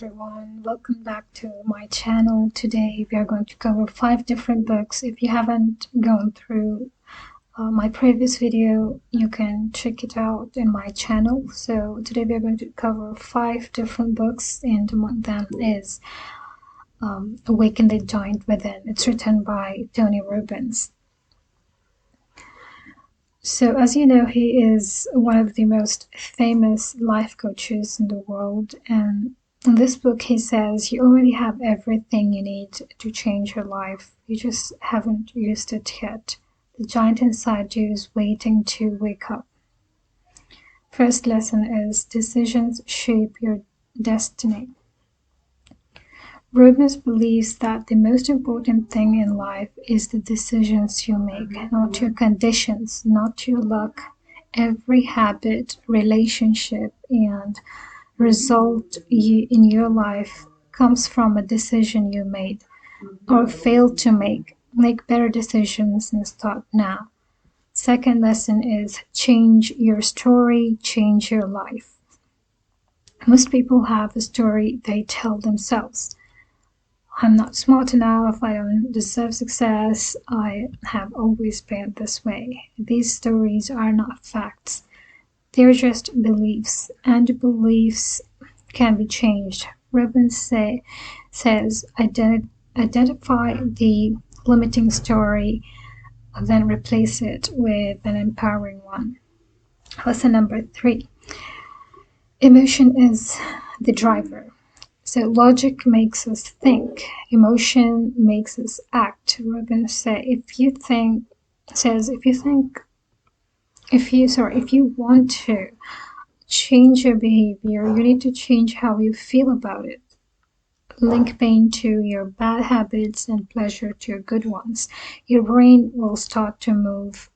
Everyone, welcome back to my channel. Today we are going to cover 5 different books. If you haven't gone through my previous video, you can check it out in my channel. So today we are going to cover 5 different books, and among them is Awaken the Giant Within. It's written by Tony Robbins. So as you know, he is one of the most famous life coaches in the world, and in this book he says you already have everything you need to change your life. You just haven't used it yet. The giant inside you is waiting to wake up. First lesson is decisions shape your destiny. Robbins believes that the most important thing in life is the decisions you make, not your conditions, not your luck. Every habit, relationship, and result in your life comes from a decision you made or failed to make. Make better decisions and start now. Second lesson is change your story, change your life. Most people have a story they tell themselves. I'm not smart enough, I don't deserve success, I have always been this way. These stories are not facts. They're just beliefs, and beliefs can be changed. Robbins says identify the limiting story, then replace it with an empowering one. Lesson number 3. Emotion is the driver. So logic makes us think, emotion makes us act. Robbins says if you want to change your behavior, you need to change how you feel about it. Link pain to your bad habits and pleasure to your good ones. Your brain will start to move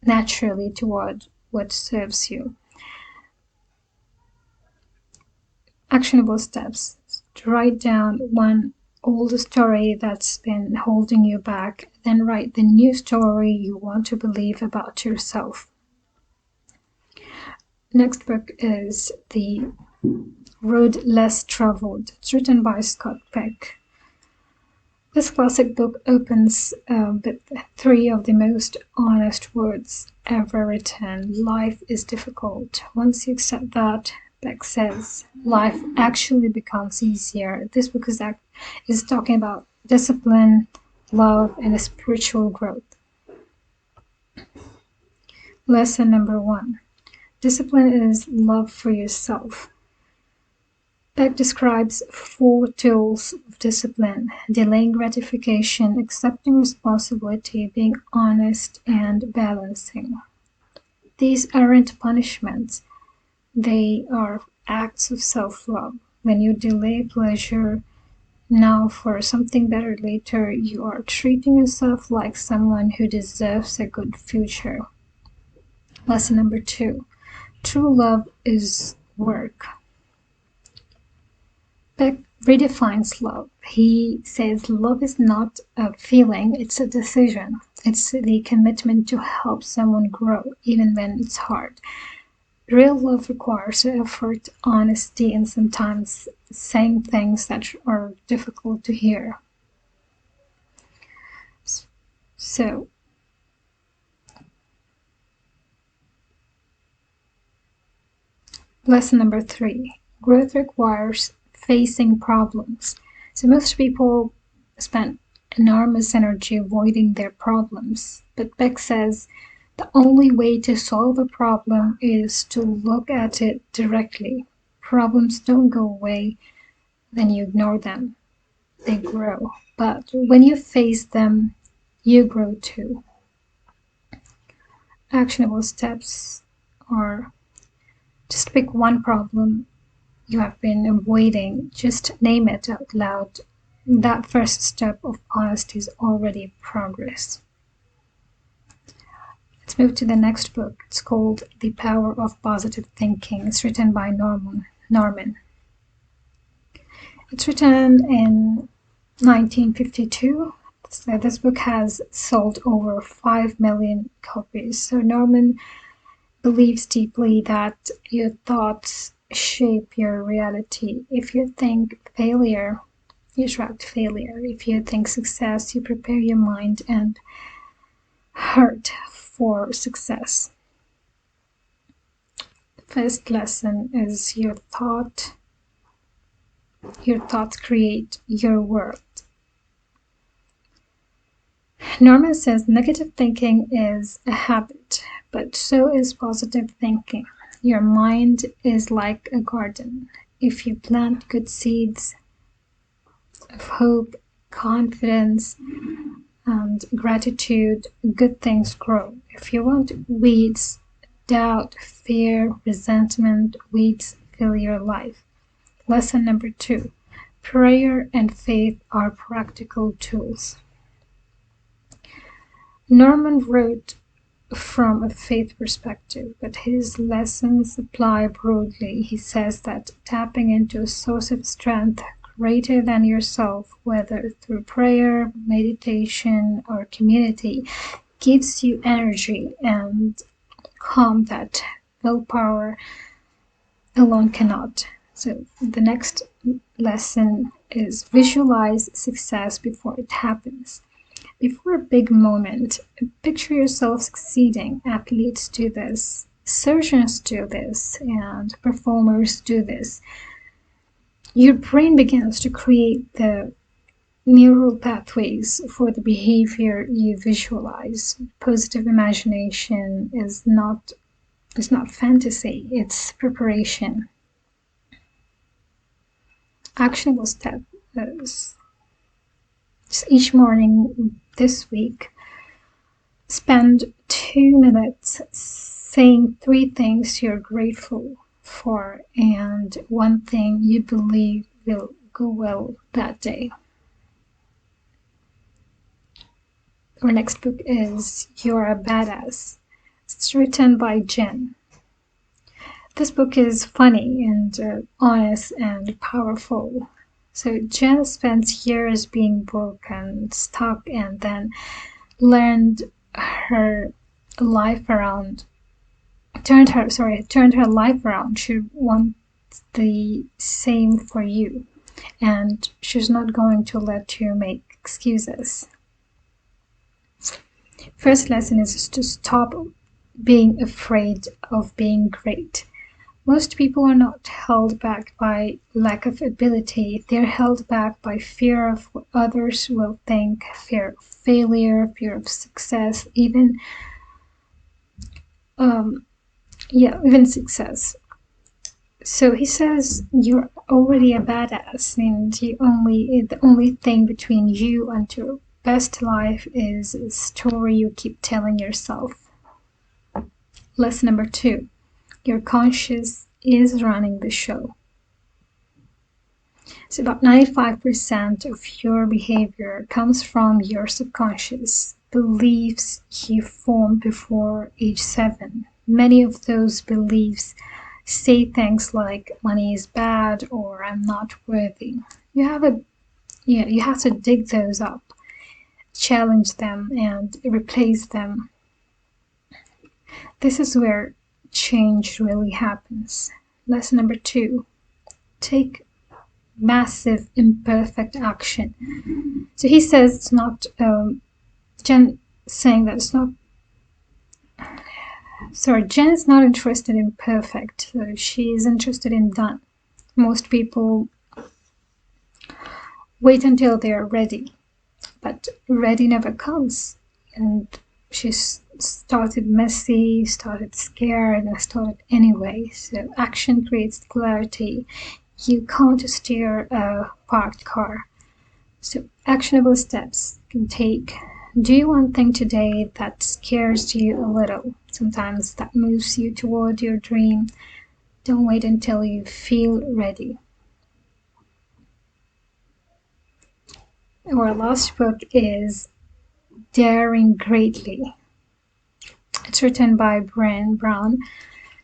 naturally toward what serves you. Actionable steps. To write down one old story that's been holding you back, then write the new story you want to believe about yourself. Next book is The Road Less Traveled. It's written by Scott Peck. This classic book opens with 3 of the most honest words ever written. Life is difficult. Once you accept that, Beck says, life actually becomes easier. This book is talking about discipline, love, and spiritual growth. Lesson number 1. Discipline is love for yourself. Beck describes 4 tools of discipline: delaying gratification, accepting responsibility, being honest, and balancing. These aren't punishments. They are acts of self-love. When you delay pleasure now for something better later, you are treating yourself like someone who deserves a good future. Lesson number 2. True love is work. Beck redefines love. He says love is not a feeling, it's a decision. It's the commitment to help someone grow, even when it's hard. Real love requires effort, honesty, and sometimes saying things that are difficult to hear. So, lesson number 3. Growth requires facing problems. So most people spend enormous energy avoiding their problems, but Beck says the only way to solve a problem is to look at it directly. Problems don't go away when you ignore them. They grow. But when you face them, you grow too. Actionable steps are just pick one problem you have been avoiding. Just name it out loud. That first step of honesty is already progress. Let's move to the next book. It's called The Power of Positive Thinking. It's written by Norman. It's written in 1952. So this book has sold over 5 million copies. So Norman believes deeply that your thoughts shape your reality. If you think failure, you attract failure. If you think success, you prepare your mind and heart for success. First lesson is your thoughts create your world. Norman says negative thinking is a habit, but so is positive thinking. Your mind is like a garden. If you plant good seeds of hope, confidence, and gratitude, good things grow. If you want weeds, doubt, fear, resentment, weeds fill your life. Lesson number 2. Prayer and faith are practical tools. Norman wrote from a faith perspective, but his lessons apply broadly. He says that tapping into a source of strength greater than yourself, whether through prayer, meditation, or community, gives you energy and calm that willpower alone cannot. So the next lesson is visualize success before it happens. Before a big moment, picture yourself succeeding. Athletes do this, surgeons do this, and performers do this. Your brain begins to create the neural pathways for the behavior you visualize. Positive imagination is not fantasy, it's preparation. Actionable steps. Each morning this week, spend 2 minutes saying 3 things you're grateful for and 1 thing you believe will go well that day. Our next book is You're a Badass. It's written by Jen. This book is funny and honest and powerful. So Jen spent years being broken, stuck, and then turned her life around. She wants the same for you, and she's not going to let you make excuses. First lesson is to stop being afraid of being great. Most people are not held back by lack of ability. They're held back by fear of what others will think, fear of failure, fear of success, even success. So he says you're already a badass, and the only thing between you and your best life is a story you keep telling yourself. Lesson number 2. Your conscious is running the show. So about 95% of your behavior comes from your subconscious, beliefs you formed before age 7. Many of those beliefs say things like money is bad or I'm not worthy. You have to dig those up, challenge them, and replace them. This is where change really happens. Lesson number 2. Take massive imperfect action. So he says it's not Jen is not interested in perfect. So she is interested in done. Most people wait until they're ready, but ready never comes. And she started messy, started scared, and started anyway. So action creates clarity. You can't steer a parked car. So actionable steps you can take. Do one thing today that scares you a little. Sometimes that moves you toward your dream. Don't wait until you feel ready. Our last book is Daring Greatly. It's written by Brené Brown.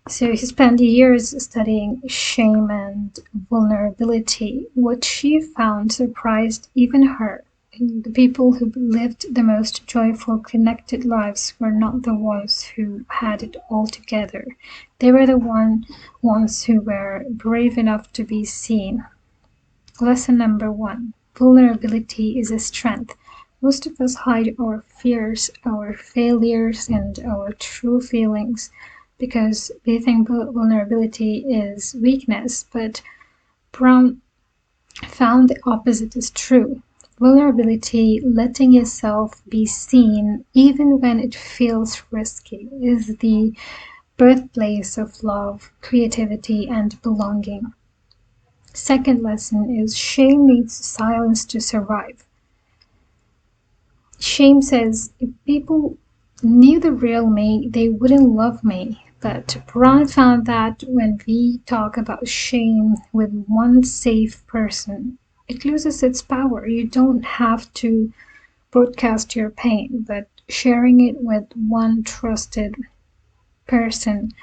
So he spent years studying shame and vulnerability. What she found surprised even her. The people who lived the most joyful, connected lives were not the ones who had it all together. They were the ones who were brave enough to be seen. Lesson number 1: vulnerability is a strength. Most of us hide our fears, our failures, and our true feelings because we think vulnerability is weakness, but Brown found the opposite is true. Vulnerability, letting yourself be seen even when it feels risky, is the birthplace of love, creativity, and belonging. Second lesson is shame needs silence to survive. Shame says if people knew the real me, they wouldn't love me. But Ron found that when we talk about shame with one safe person, it loses its power. You don't have to broadcast your pain, but sharing it with one trusted person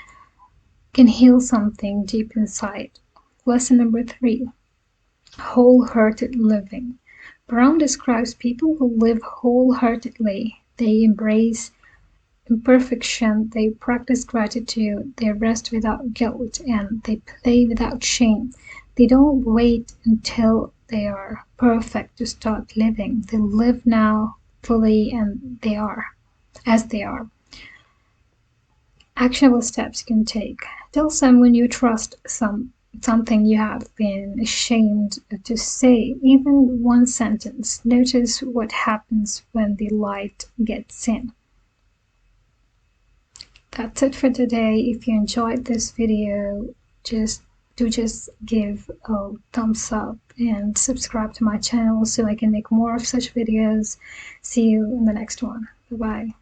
can heal something deep inside. Lesson number 3: wholehearted living. Brown describes people who live wholeheartedly. They embrace imperfection, they practice gratitude, they rest without guilt, and they play without shame. They don't wait until they are perfect to start living. They live now fully and they are as they are. Actionable steps you can take. Tell someone you trust something you have been ashamed to say, even one sentence. Notice what happens when the light gets in. That's it for today. If you enjoyed this video, just give a thumbs up and subscribe to my channel so I can make more of such videos. See you in the next one. Bye bye.